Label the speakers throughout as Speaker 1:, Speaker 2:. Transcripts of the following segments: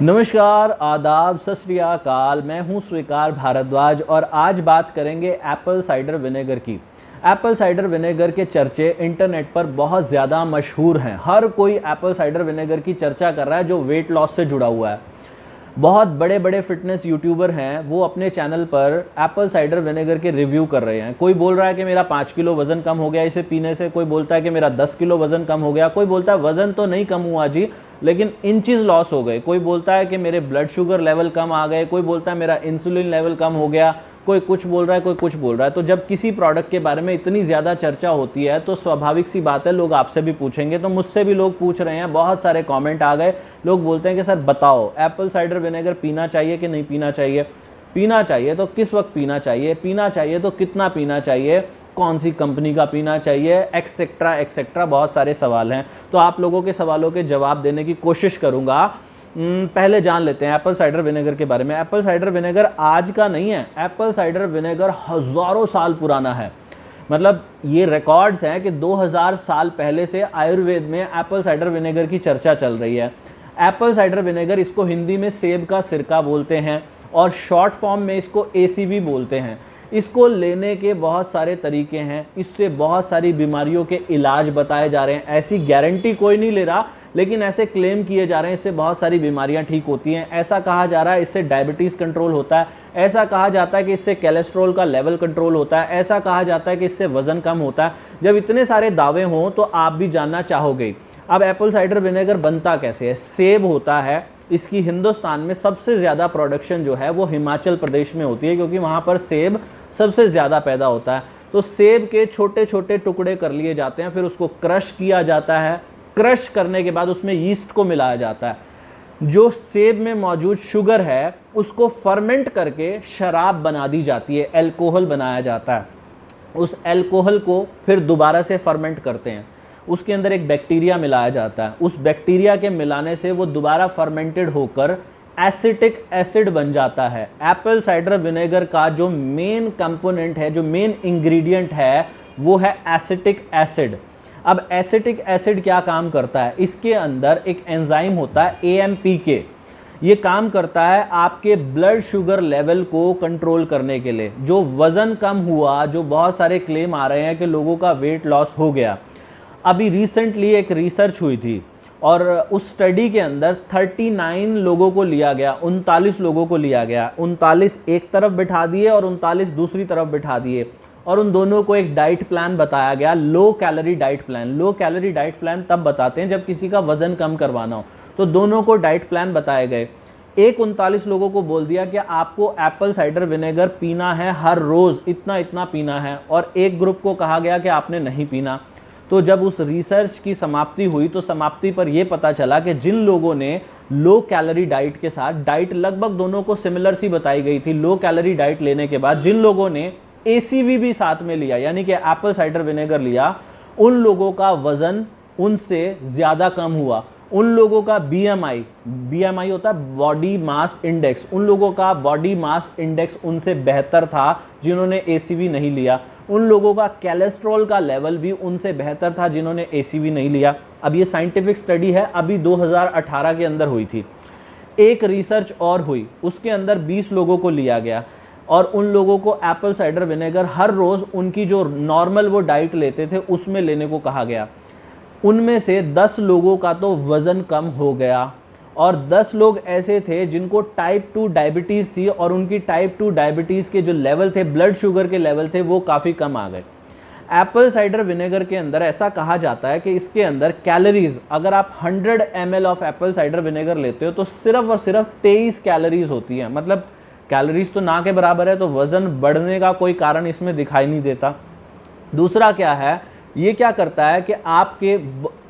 Speaker 1: नमस्कार, आदाब, सत श्री अकाल। मैं हूं स्वीकार भारद्वाज और आज बात करेंगे एप्पल साइडर विनेगर की। एप्पल साइडर विनेगर के चर्चे इंटरनेट पर बहुत ज़्यादा मशहूर हैं। हर कोई एप्पल साइडर विनेगर की चर्चा कर रहा है जो वेट लॉस से जुड़ा हुआ है। बहुत बड़े बड़े फिटनेस यूट्यूबर हैं, वो अपने चैनल पर एप्पल साइडर विनेगर के रिव्यू कर रहे हैं। कोई बोल रहा है कि मेरा 5 किलो वज़न कम हो गया इसे पीने से, कोई बोलता है कि मेरा 10 किलो वज़न कम हो गया, कोई बोलता है वज़न तो नहीं कम हुआ जी लेकिन इंचेस लॉस हो गए, कोई बोलता है कि मेरे ब्लड शुगर लेवल कम आ गए, कोई बोलता है मेरा इंसुलिन लेवल कम हो गया, कोई कुछ बोल रहा है, कोई कुछ बोल रहा है। तो जब किसी प्रोडक्ट के बारे में इतनी ज़्यादा चर्चा होती है तो स्वाभाविक सी बात है लोग आपसे भी पूछेंगे। तो मुझसे भी लोग पूछ रहे हैं, बहुत सारे कमेंट आ गए। लोग बोलते हैं कि सर बताओ एप्पल साइडर विनेगर पीना चाहिए कि नहीं पीना चाहिए, पीना चाहिए तो किस वक्त पीना चाहिए, पीना चाहिए तो कितना पीना चाहिए, कौन सी कंपनी का पीना चाहिए, एक्सेट्रा एक्सेट्रा, बहुत सारे सवाल हैं। तो आप लोगों के सवालों के जवाब देने की कोशिश करूँगा। पहले जान लेते हैं एप्पल साइडर विनेगर के बारे में। एप्पल साइडर विनेगर आज का नहीं है, एप्पल साइडर विनेगर हज़ारों साल पुराना है। मतलब ये रिकॉर्ड्स हैं कि 2000 साल पहले से आयुर्वेद में एप्पल साइडर विनेगर की चर्चा चल रही है। एप्पल साइडर विनेगर, इसको हिंदी में सेब का सिरका बोलते हैं और शॉर्ट फॉर्म में इसको एसीवी बोलते हैं। इसको लेने के बहुत सारे तरीके हैं, इससे बहुत सारी बीमारियों के इलाज बताए जा रहे हैं। ऐसी गारंटी कोई नहीं ले रहा लेकिन ऐसे क्लेम किए जा रहे हैं इससे बहुत सारी बीमारियां ठीक होती हैं। ऐसा कहा जा रहा है इससे डायबिटीज़ कंट्रोल होता है, ऐसा कहा जाता है कि इससे कोलेस्ट्रॉल का लेवल कंट्रोल होता है, ऐसा कहा जाता है कि इससे वज़न कम होता है। जब इतने सारे दावे हों तो आप भी जानना चाहोगे। अब एप्पल साइडर विनेगर बनता कैसे है? सेब होता है, इसकी हिंदुस्तान में सबसे ज़्यादा प्रोडक्शन जो है वो हिमाचल प्रदेश में होती है क्योंकि वहाँ पर सेब सबसे ज़्यादा पैदा होता है। तो सेब के छोटे छोटे टुकड़े कर लिए जाते हैं, फिर उसको क्रश किया जाता है। क्रश करने के बाद उसमें यीस्ट को मिलाया जाता है। जो सेब में मौजूद शुगर है उसको फर्मेंट करके शराब बना दी जाती है, अल्कोहल बनाया जाता है। उस अल्कोहल को फिर दोबारा से फर्मेंट करते हैं, उसके अंदर एक बैक्टीरिया मिलाया जाता है। उस बैक्टीरिया के मिलाने से वो दोबारा फर्मेंटेड होकर एसिटिक एसिड बन जाता है। एप्पल साइडर विनेगर का जो मेन कंपोनेंट है, जो मेन इंग्रेडिएंट है, वो है एसिटिक एसिड। अब एसिटिक एसिड क्या काम करता है? इसके अंदर एक एंजाइम होता है AMPK। ये काम करता है आपके ब्लड शुगर लेवल को कंट्रोल करने के लिए। जो वज़न कम हुआ, जो बहुत सारे क्लेम आ रहे हैं कि लोगों का वेट लॉस हो गया, अभी रिसेंटली एक रिसर्च हुई थी और उस स्टडी के अंदर 39 लोगों को लिया गया, 39 लोगों को लिया गया। 39 एक तरफ बिठा दिए और 39 दूसरी तरफ बिठा दिए और उन दोनों को एक डाइट प्लान बताया गया, low calorie diet plan. Low calorie diet plan तब बताते हैं जब किसी का वज़न कम करवाना हो। तो दोनों को डाइट प्लान बताए गए। एक 39 लोगों को बोल दिया कि आपको एप्पल साइडर विनेगर पीना है, हर रोज़ इतना इतना पीना है, और एक ग्रुप को कहा गया कि आपने नहीं पीना। तो जब उस रिसर्च की समाप्ति हुई तो समाप्ति पर यह पता चला कि जिन लोगों ने लो कैलोरी डाइट के साथ, डाइट लगभग दोनों को सिमिलर सी बताई गई थी, लो कैलोरी डाइट लेने के बाद जिन लोगों ने ACV भी साथ में लिया, यानी कि एप्पल साइडर विनेगर लिया, उन लोगों का वज़न उनसे ज़्यादा कम हुआ। उन लोगों का BMI होता है बॉडी मास इंडेक्स, उन लोगों का बॉडी मास इंडेक्स उनसे बेहतर था जिन्होंने ACV नहीं लिया। उन लोगों का कोलेस्ट्रॉल का लेवल भी उनसे बेहतर था जिन्होंने ACV नहीं लिया। अब ये साइंटिफिक स्टडी है, अभी 2018 के अंदर हुई थी। एक रिसर्च और हुई, उसके अंदर 20 लोगों को लिया गया और उन लोगों को एप्पल साइडर विनेगर हर रोज़ उनकी जो नॉर्मल वो डाइट लेते थे उसमें लेने को कहा गया। उनमें से 10 लोगों का तो वज़न कम हो गया और 10 लोग ऐसे थे जिनको टाइप 2 डायबिटीज़ थी और उनकी टाइप 2 डायबिटीज़ के जो लेवल थे, ब्लड शुगर के लेवल थे, वो काफ़ी कम आ गए। एप्पल साइडर विनेगर के अंदर ऐसा कहा जाता है कि इसके अंदर कैलोरीज, अगर आप 100 ml of Apple cider vinegar लेते हो तो सिर्फ और सिर्फ 23 कैलोरीज होती हैं। मतलब कैलोरीज तो ना के बराबर है, तो वज़न बढ़ने का कोई कारण इसमें दिखाई नहीं देता। दूसरा क्या है, ये क्या करता है कि आपके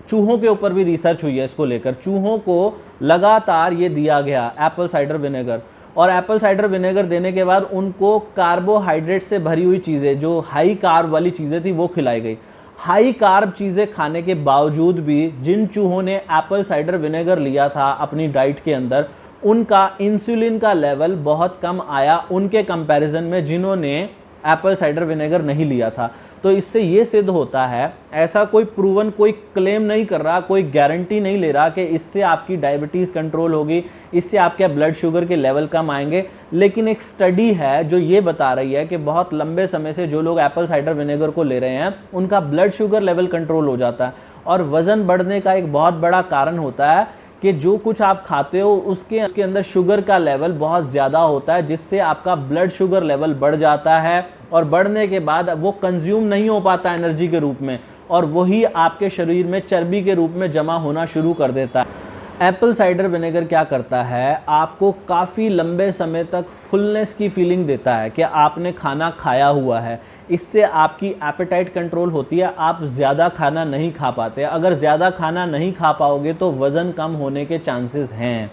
Speaker 1: चूहों के ऊपर भी रिसर्च हुई है इसको लेकर। चूहों को लगातार ये दिया गया एप्पल साइडर विनेगर, और एप्पल साइडर विनेगर देने के बाद उनको कार्बोहाइड्रेट से भरी हुई चीज़ें, जो हाई कार्ब वाली चीज़ें थी, वो खिलाई गई। हाई कार्ब चीज़ें खाने के बावजूद भी जिन चूहों ने एप्पल साइडर विनेगर लिया था अपनी डाइट के अंदर, उनका इंसुलिन का लेवल बहुत कम आया उनके कंपैरिजन में जिन्होंने एप्पल साइडर विनेगर नहीं लिया था। तो इससे ये सिद्ध होता है, ऐसा कोई प्रूवन, कोई क्लेम नहीं कर रहा, कोई गारंटी नहीं ले रहा कि इससे आपकी डायबिटीज़ कंट्रोल होगी, इससे आपके ब्लड शुगर के लेवल कम आएंगे, लेकिन एक स्टडी है जो ये बता रही है कि बहुत लंबे समय से जो लोग एप्पल साइडर विनेगर को ले रहे हैं उनका ब्लड शुगर लेवल कंट्रोल हो जाता है। और वज़न बढ़ने का एक बहुत बड़ा कारण होता है कि जो कुछ आप खाते हो उसके अंदर शुगर का लेवल बहुत ज़्यादा होता है, जिससे आपका ब्लड शुगर लेवल बढ़ जाता है और बढ़ने के बाद वो कंज्यूम नहीं हो पाता एनर्जी के रूप में, और वही आपके शरीर में चर्बी के रूप में जमा होना शुरू कर देता है। एप्पल साइडर विनेगर क्या करता है, आपको काफ़ी लंबे समय तक फुलनेस की फीलिंग देता है कि आपने खाना खाया हुआ है। इससे आपकी एपेटाइट कंट्रोल होती है, आप ज़्यादा खाना नहीं खा पाते। अगर ज़्यादा खाना नहीं खा पाओगे तो वज़न कम होने के चांसेस हैं।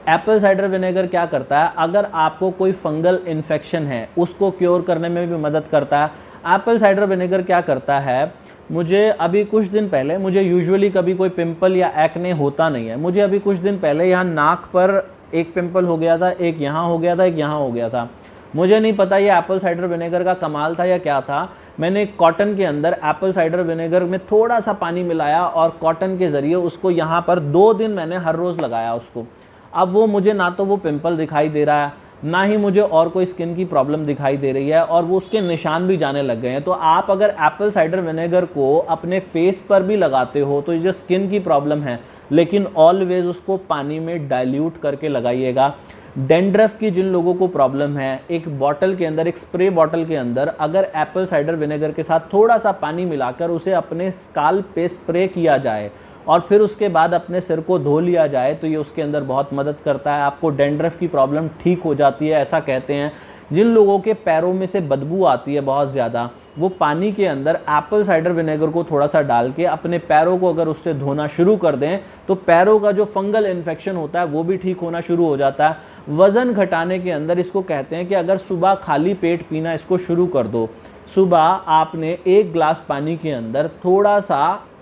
Speaker 1: एप्पल साइडर विनेगर क्या करता है, अगर आपको कोई फंगल इन्फेक्शन है उसको क्योर करने में भी मदद करता है। एप्पल साइडर विनेगर क्या करता है, मुझे अभी कुछ दिन पहले, मुझे यूजुअली कभी कोई पिंपल या एक्ने होता नहीं है, मुझे अभी कुछ दिन पहले यहाँ नाक पर एक पिंपल हो गया था, एक यहाँ हो गया था, एक यहाँ हो गया था। मुझे नहीं पता ये एप्पल साइडर विनेगर का कमाल था या क्या था। मैंने कॉटन के अंदर एप्पल साइडर विनेगर में थोड़ा सा पानी मिलाया और कॉटन के ज़रिए उसको यहाँ पर 2 दिन मैंने हर रोज़ लगाया उसको। अब वो मुझे ना तो वो पिंपल दिखाई दे रहा है, ना ही मुझे और कोई स्किन की प्रॉब्लम दिखाई दे रही है, और वो उसके निशान भी जाने लग गए हैं। तो आप अगर एप्पल साइडर विनेगर को अपने फेस पर भी लगाते हो तो ये जो स्किन की प्रॉब्लम है, लेकिन ऑलवेज उसको पानी में डाइल्यूट करके लगाइएगा। डेंड्रफ की जिन लोगों को प्रॉब्लम है, एक बॉटल के अंदर, एक स्प्रे बॉटल के अंदर अगर एप्पल साइडर विनेगर के साथ थोड़ा सा पानी मिलाकर उसे अपने स्काल्प पे स्प्रे किया जाए और फिर उसके बाद अपने सिर को धो लिया जाए तो ये उसके अंदर बहुत मदद करता है। आपको डेंड्रफ की प्रॉब्लम ठीक हो जाती है, ऐसा कहते हैं। जिन लोगों के पैरों में से बदबू आती है बहुत ज़्यादा, वो पानी के अंदर एप्पल साइडर विनेगर को थोड़ा सा डाल के अपने पैरों को अगर उससे धोना शुरू कर दें तो पैरों का जो फंगल इन्फेक्शन होता है वो भी ठीक होना शुरू हो जाता है। वज़न घटाने के अंदर इसको कहते हैं कि अगर सुबह खाली पेट पीना इसको शुरू कर दो, सुबह आपने 1 गिलास पानी के अंदर थोड़ा सा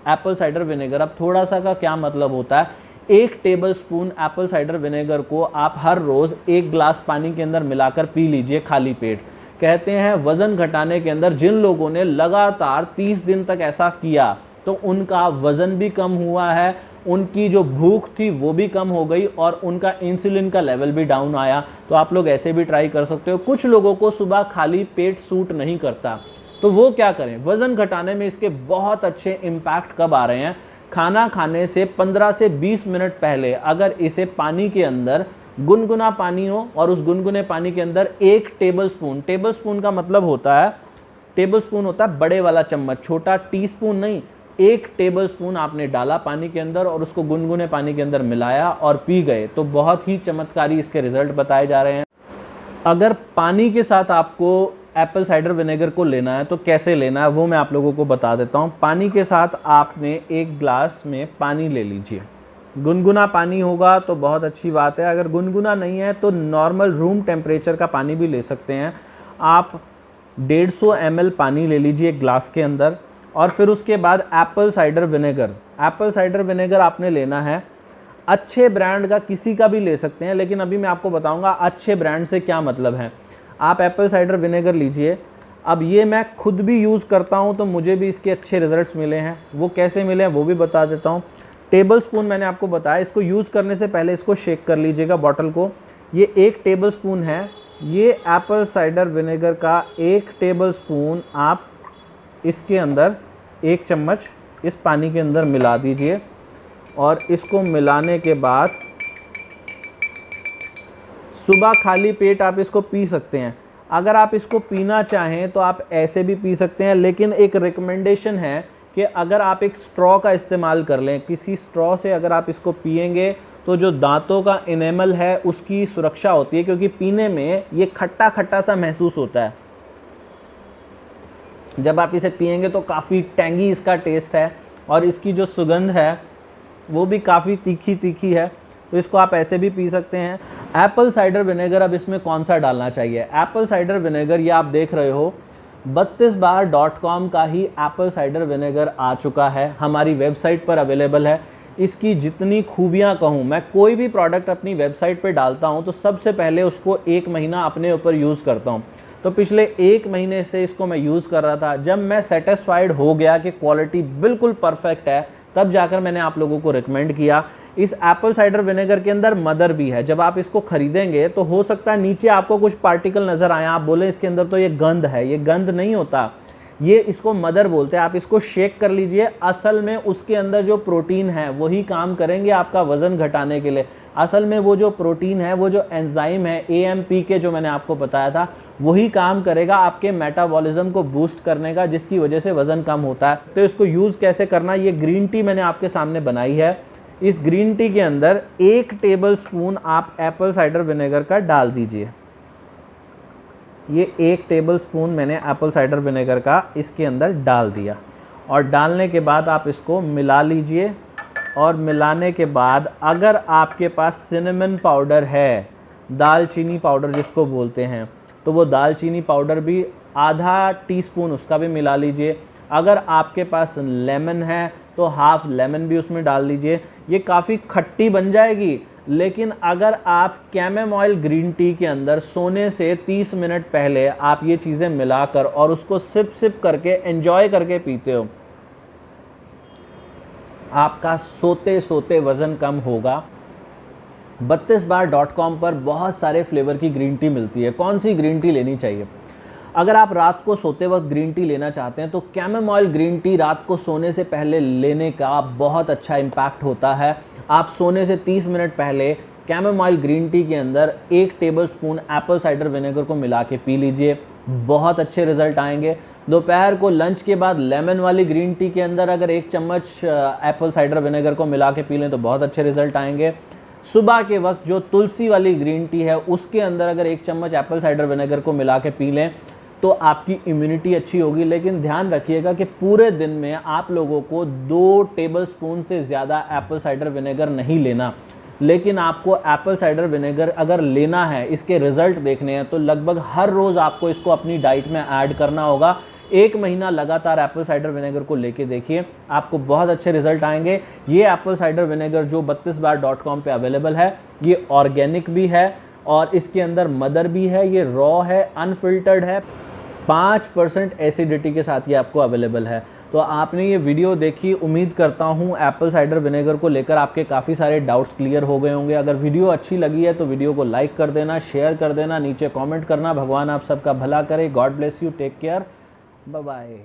Speaker 1: एप्पल साइडर विनेगर, अब थोड़ा सा का क्या मतलब होता है, 1 टेबलस्पून एप्पल साइडर विनेगर को आप हर रोज़ 1 गिलास पानी के अंदर मिलाकर पी लीजिए खाली पेट। कहते हैं वज़न घटाने के अंदर जिन लोगों ने लगातार 30 दिन तक ऐसा किया तो उनका वज़न भी कम हुआ है, उनकी जो भूख थी वो भी कम हो गई और उनका इंसुलिन का लेवल भी डाउन आया। तो आप लोग ऐसे भी ट्राई कर सकते हो। कुछ लोगों को सुबह खाली पेट सूट नहीं करता, तो वो क्या करें, वज़न घटाने में इसके बहुत अच्छे इम्पैक्ट कब आ रहे हैं, खाना खाने से 15 से 20 मिनट पहले अगर इसे पानी के अंदर, गुनगुना पानी हो और उस गुनगुने पानी के अंदर 1 टेबलस्पून, टेबलस्पून का मतलब होता है, टेबलस्पून होता है बड़े वाला चम्मच, छोटा टीस्पून नहीं, 1 टेबलस्पून आपने डाला पानी के अंदर और उसको गुनगुने पानी के अंदर मिलाया और पी गए, तो बहुत ही चमत्कारी इसके रिजल्ट बताए जा रहे हैं। अगर पानी के साथ आपको एप्पल साइडर विनेगर को लेना है तो कैसे लेना है वो मैं आप लोगों को बता देता हूँ। पानी के साथ आपने 1 गिलास में पानी ले लीजिए, गुनगुना पानी होगा तो बहुत अच्छी बात है, अगर गुनगुना नहीं है तो नॉर्मल रूम टेम्परेचर का पानी भी ले सकते हैं। आप 150 ml पानी ले लीजिए 1 गिलास के अंदर, और फिर उसके बाद Apple cider vinegar, Apple cider vinegar आपने लेना है अच्छे ब्रांड का, किसी का भी ले सकते हैं, लेकिन अभी मैं आपको बताऊंगा अच्छे ब्रांड से क्या मतलब है। आप एप्पल साइडर विनेगर लीजिए। अब ये मैं खुद भी यूज़ करता हूँ तो मुझे भी इसके अच्छे रिजल्ट्स मिले हैं, वो कैसे मिले हैं वो भी बता देता हूँ। टेबलस्पून मैंने आपको बताया, इसको यूज़ करने से पहले इसको शेक कर लीजिएगा बॉटल को। ये 1 टेबलस्पून है, ये एप्पल साइडर विनेगर का 1 टेबलस्पून आप इसके अंदर 1 चम्मच इस पानी के अंदर मिला दीजिए और इसको मिलाने के बाद सुबह खाली पेट आप इसको पी सकते हैं। अगर आप इसको पीना चाहें तो आप ऐसे भी पी सकते हैं, लेकिन एक रिकमेंडेशन है कि अगर आप एक स्ट्रॉ का इस्तेमाल कर लें, किसी स्ट्रॉ से अगर आप इसको पिएंगे तो जो दांतों का इनेमल है उसकी सुरक्षा होती है, क्योंकि पीने में ये खट्टा खट्टा सा महसूस होता है। जब आप इसे पिएंगे तो काफ़ी टैंगी इसका टेस्ट है और इसकी जो सुगंध है वो भी काफ़ी तीखी तीखी है, तो इसको आप ऐसे भी पी सकते हैं। एप्पल साइडर विनेगर, अब इसमें कौन सा डालना चाहिए। एप्पल साइडर विनेगर, ये आप देख रहे हो 32bar.com का ही एप्पल साइडर विनेगर आ चुका है, हमारी वेबसाइट पर अवेलेबल है। इसकी जितनी खूबियाँ कहूँ, मैं कोई भी प्रोडक्ट अपनी वेबसाइट पर डालता हूँ तो सबसे पहले उसको 1 महीना अपने ऊपर यूज़ करता हूँ तो पिछले 1 महीने से इसको मैं यूज़ कर रहा था। जब मैं सेटिस्फाइड हो गया कि क्वालिटी बिल्कुल परफेक्ट है, तब जाकर मैंने आप लोगों को रिकमेंड किया। इस एप्पल साइडर विनेगर के अंदर मदर भी है। जब आप इसको खरीदेंगे तो हो सकता है नीचे आपको कुछ पार्टिकल नज़र आए, आप बोले इसके अंदर तो ये गंध है। ये गंध नहीं होता, ये इसको मदर बोलते हैं। आप इसको शेक कर लीजिए, असल में उसके अंदर जो प्रोटीन है वही काम करेंगे आपका वज़न घटाने के लिए। असल में वो जो प्रोटीन है, वो जो एंजाइम है AMPK जो मैंने आपको बताया था, वही काम करेगा आपके मेटाबॉलिज्म को बूस्ट करने का, जिसकी वजह से वज़न कम होता है। तो इसको यूज़ कैसे करना, ये ग्रीन टी मैंने आपके सामने बनाई है। इस ग्रीन टी के अंदर 1 टेबल स्पून आप एप्पल साइडर विनेगर का डाल दीजिए। ये 1 टेबल स्पून मैंने एप्पल साइडर विनेगर का इसके अंदर डाल दिया, और डालने के बाद आप इसको मिला लीजिए। और मिलाने के बाद अगर आपके पास सिनेमन पाउडर है, दालचीनी पाउडर जिसको बोलते हैं, तो वो दालचीनी पाउडर भी आधा टीस्पून उसका भी मिला लीजिए। अगर आपके पास लेमन है तो हाफ लेमन भी उसमें डाल लीजिए। ये काफ़ी खट्टी बन जाएगी, लेकिन अगर आप कैमोमाइल ग्रीन टी के अंदर सोने से 30 मिनट पहले आप ये चीज़ें मिलाकर और उसको सिप सिप करके एंजॉय करके पीते हो, आपका सोते सोते वज़न कम होगा। 32bar.com पर बहुत सारे फ्लेवर की ग्रीन टी मिलती है। कौन सी ग्रीन टी लेनी चाहिए? अगर आप रात को सोते वक्त ग्रीन टी लेना चाहते हैं तो कैमोमाइल ग्रीन टी रात को सोने से पहले लेने का बहुत अच्छा इम्पैक्ट होता है। आप सोने से 30 मिनट पहले कैमोमाइल ग्रीन टी के अंदर 1 table spoon Apple cider vinegar को मिला के पी लीजिए, बहुत अच्छे रिजल्ट आएंगे। दोपहर को लंच के बाद लेमन वाली ग्रीन टी के अंदर अगर 1 चम्मच एप्पल साइडर विनेगर को मिला के पी लें तो बहुत अच्छे रिजल्ट आएंगे। सुबह के वक्त जो तुलसी वाली ग्रीन टी है उसके अंदर अगर 1 चम्मच एप्पल साइडर विनेगर को मिला के पी लें तो आपकी इम्यूनिटी अच्छी होगी। लेकिन ध्यान रखिएगा कि पूरे दिन में आप लोगों को 2 टेबल स्पून से ज़्यादा एप्पल साइडर विनेगर नहीं लेना। लेकिन आपको एप्पल साइडर विनेगर अगर लेना है, इसके रिजल्ट देखने हैं, तो लगभग हर रोज़ आपको इसको अपनी डाइट में ऐड करना होगा। 1 महीना लगातार एप्पल साइडर विनेगर को लेके देखिए, आपको बहुत अच्छे रिजल्ट आएंगे। ये एप्पल साइडर विनेगर जो 32bar.com पे अवेलेबल है, ये ऑर्गेनिक भी है और इसके अंदर मदर भी है। ये रॉ है, अनफिल्टर्ड है, 5% एसिडिटी के साथ ये आपको अवेलेबल है। तो आपने ये वीडियो देखी, उम्मीद करता हूँ एप्पल साइडर विनेगर को लेकर आपके काफ़ी सारे डाउट्स क्लियर हो गए होंगे। अगर वीडियो अच्छी लगी है तो वीडियो को लाइक कर देना, शेयर कर देना, नीचे कमेंट करना। भगवान आप सबका भला करे। God bless you, take care, bye bye.